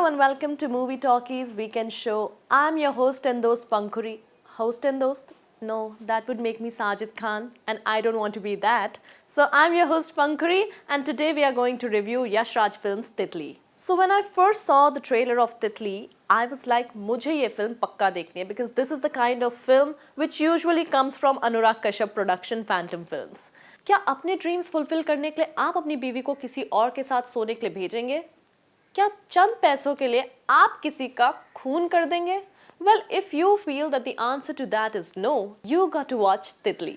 and welcome to Movie Talkies Weekend Show. I'm your host and dost Pankuri. Host and dost? No, that would make me Sajid Khan, and I don't want to be that. So I'm your host Pankuri, and today we are going to review Yash Raj film's Titli. So when I first saw the trailer of Titli, I was like, मुझे ये film पक्का देखनी है because this is the kind of film which usually comes from Anurag Kashyap production Phantom Films. क्या अपने dreams fulfil करने के लिए आप अपनी बीवी को किसी और के साथ सोने के लिए भेजेंगे? क्या चंद पैसों के लिए आप किसी का खून कर देंगे? Well, if you feel that the answer to that is no, you got to watch Titli.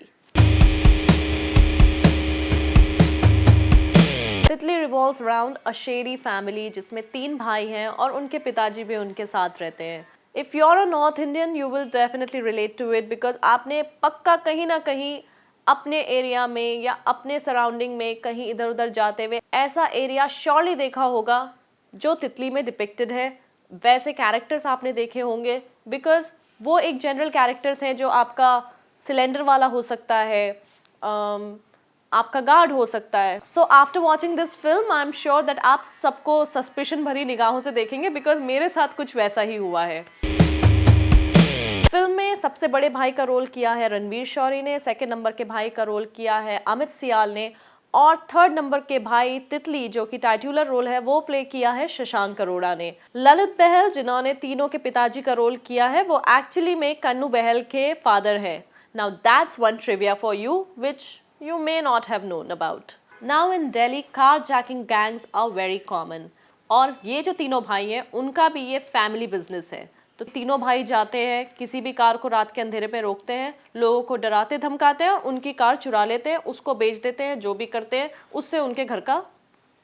Titli revolves around a shady family जिसमें 3 भाई हैं और उनके पिताजी भी उनके साथ रहते हैं. If you're a North Indian, you will definitely relate to it because आपने पक्का कहीं ना कहीं अपने एरिया में या अपने सराउंडिंग में कहीं इधर उधर जाते हुए ऐसा एरिया श्योरली देखा होगा जो तितली में डिपिक्टेड है. वैसे कैरेक्टर्स आपने देखे होंगे बिकॉज वो एक जनरल कैरेक्टर्स हैं जो आपका सिलेंडर वाला हो सकता है, आपका गार्ड हो सकता है. So after watching this film I am sure that आप सबको सस्पिशन भरी निगाहों से देखेंगे बिकॉज मेरे साथ कुछ वैसा ही हुआ है. फिल्म में सबसे बड़े भाई का रोल किया है रणवीर शौरी ने, सेकंड नंबर के भाई का रोल किया है अमित सियाल ने और थर्ड नंबर के भाई तितली जो कि टाइटुलर रोल है वो प्ले किया है शशांक अरोड़ा ने. ललित बहल जिन्होंने तीनों के पिताजी का रोल किया है वो एक्चुअली में कन्नू बहल के फादर है. Now that's one trivia for you which you may not have known about. Now in Delhi, carjacking gangs are very common. और ये जो तीनों भाई हैं उनका भी ये फैमिली बिजनेस है. तो तीनों भाई जाते हैं किसी भी कार को रात के अंधेरे पे रोकते हैं, लोगों को डराते धमकाते हैं और उनकी कार चुरा लेते हैं, उसको बेच देते हैं, जो भी करते हैं उससे उनके घर का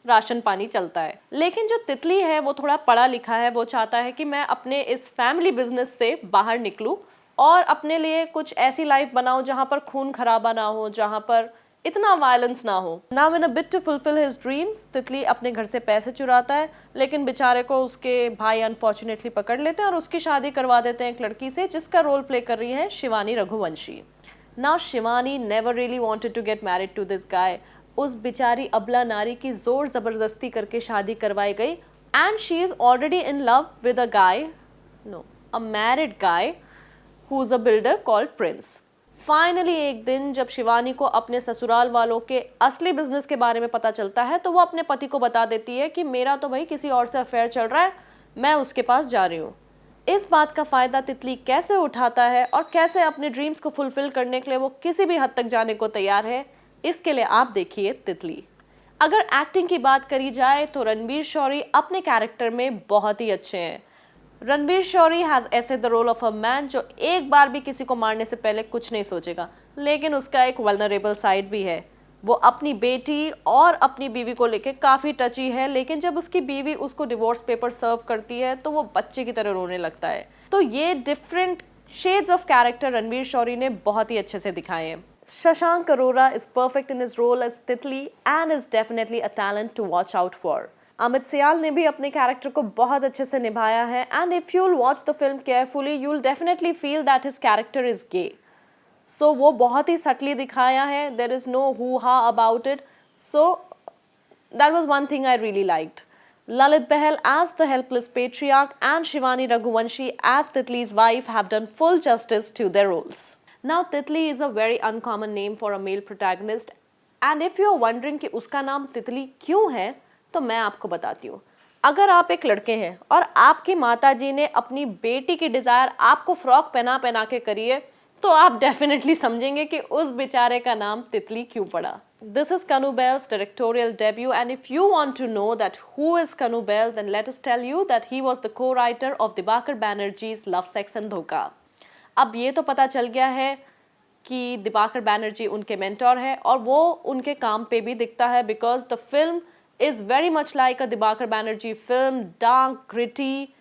राशन पानी चलता है. लेकिन जो तितली है वो थोड़ा पढ़ा लिखा है, वो चाहता है कि मैं अपने इस फैमिली बिजनेस से बाहर निकलूं और अपने लिए कुछ ऐसी लाइफ बनाऊं जहां पर खून खराबा ना हो, जहां पर इतना वायलेंस ना हो. Now in a bid to fulfil his dreams Titli अपने घर से पैसे चुराता है, लेकिन बेचारे को उसके भाई अनफॉर्चुनेटली पकड़ लेते हैं और उसकी शादी करवा देते हैं एक लड़की से जिसका रोल प्ले कर रही है Shivani Raghuvanshi. Now Shivani never really wanted to get married to this guy. उस बेचारी अबला नारी की जोर जबरदस्ती करके शादी करवाई गई and she is already in love with a guy, no a married guy who is a builder called Prince. Finally एक दिन जब शिवानी को अपने ससुराल वालों के असली बिजनेस के बारे में पता चलता है तो वो अपने पति को बता देती है कि मेरा तो भाई किसी और से अफेयर चल रहा है, मैं उसके पास जा रही हूँ. इस बात का फ़ायदा तितली कैसे उठाता है और कैसे अपने ड्रीम्स को फुलफिल करने के लिए वो किसी भी हद तक जाने को तैयार है, इसके लिए आप देखिए तितली. अगर एक्टिंग की बात करी जाए तो रणवीर शौरी अपने कैरेक्टर में बहुत ही अच्छे हैं. Ranvir Shorey has essayed the role of a man जो एक बार भी किसी को मारने से पहले कुछ नहीं सोचेगा, लेकिन उसका एक वल्नरेबल साइड भी है. वो अपनी बेटी और अपनी बीवी को लेके काफ़ी टची है, लेकिन जब उसकी बीवी उसको डिवोर्स पेपर सर्व करती है तो वो बच्चे की तरह रोने लगता है. तो ये different shades of character Ranvir Shorey ने बहुत ही अच्छे से दिखाए हैं. Shashank Arora is perfect in his role as Titli and is definitely a talent to watch out for. Amit Sial ने भी अपने कैरेक्टर को बहुत अच्छे से निभाया है and if you will watch the film carefully you will definitely feel that his character is gay. So वो बहुत ही सटली दिखाया है, देयर इज़ नो हू हा about it. So that was one thing I really liked. Lalit Bahel as the helpless patriarch and Shivani Raghuvanshi as Titli's wife have done full justice to their roles. Now Titli is a very uncommon name for a male protagonist and if you are wondering कि उसका नाम तितली क्यों है तो मैं आपको बताती हूँ. अगर आप एक लड़के हैं और आपकी माताजी ने अपनी बेटी की डिज़ायर आपको फ्रॉक पहना पहना के करी है तो आप डेफिनेटली समझेंगे कि उस बेचारे का नाम तितली क्यों पड़ा. This is Kanu Bell's directorial debut and if you want to know that who is Kanu Bell then let us tell you that he was the co-writer of Dibakar Banerjee's Love, Sex and Dhoka. अब ये तो पता चल गया है कि दिबाकर बैनर्जी उनके mentor है और वो उनके काम पे भी दिखता है because the film is very much like a Dibakar Banerjee film, dark, gritty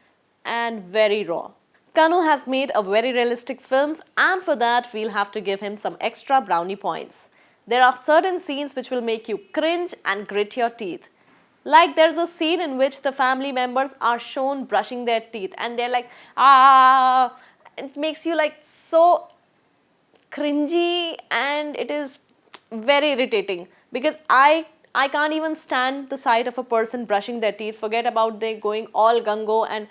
and very raw. Kanu has made a very realistic films and for that we'll have to give him some extra brownie points. There are certain scenes which will make you cringe and grit your teeth. Like there's a scene in which the family members are shown brushing their teeth and they're like, ah, it makes you like so cringy and it is very irritating because I can't even stand the sight of a person brushing their teeth. Forget about they going all gung-ho and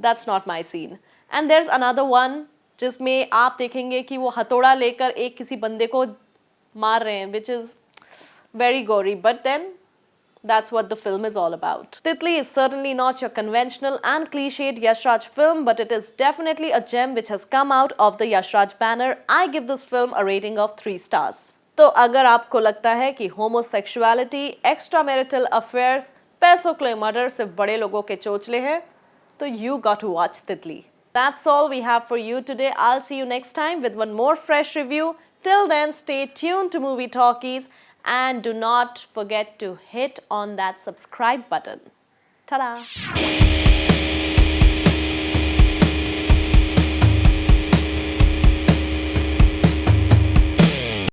that's not my scene. And there's another one जिसमें आप देखेंगे कि वो हथौड़ा लेकर एक किसी बंदे को मार रहे हैं, which is very gory. But then that's what the film is all about. Titli is certainly not your conventional and cliched Yash Raj film, but it is definitely a gem which has come out of the Yash Raj banner. I give this film a rating of 3 stars. तो अगर आपको लगता है कि homosexuality, extra marital affairs, पैसों के लिए murder सिर्फ बड़े लोगों के चोचले हैं, तो you got to watch Titli. That's all we have for you today. I'll see you next time with one more fresh review. Till then, stay tuned to Movie Talkies and do not forget to hit on that subscribe button. Ta-da!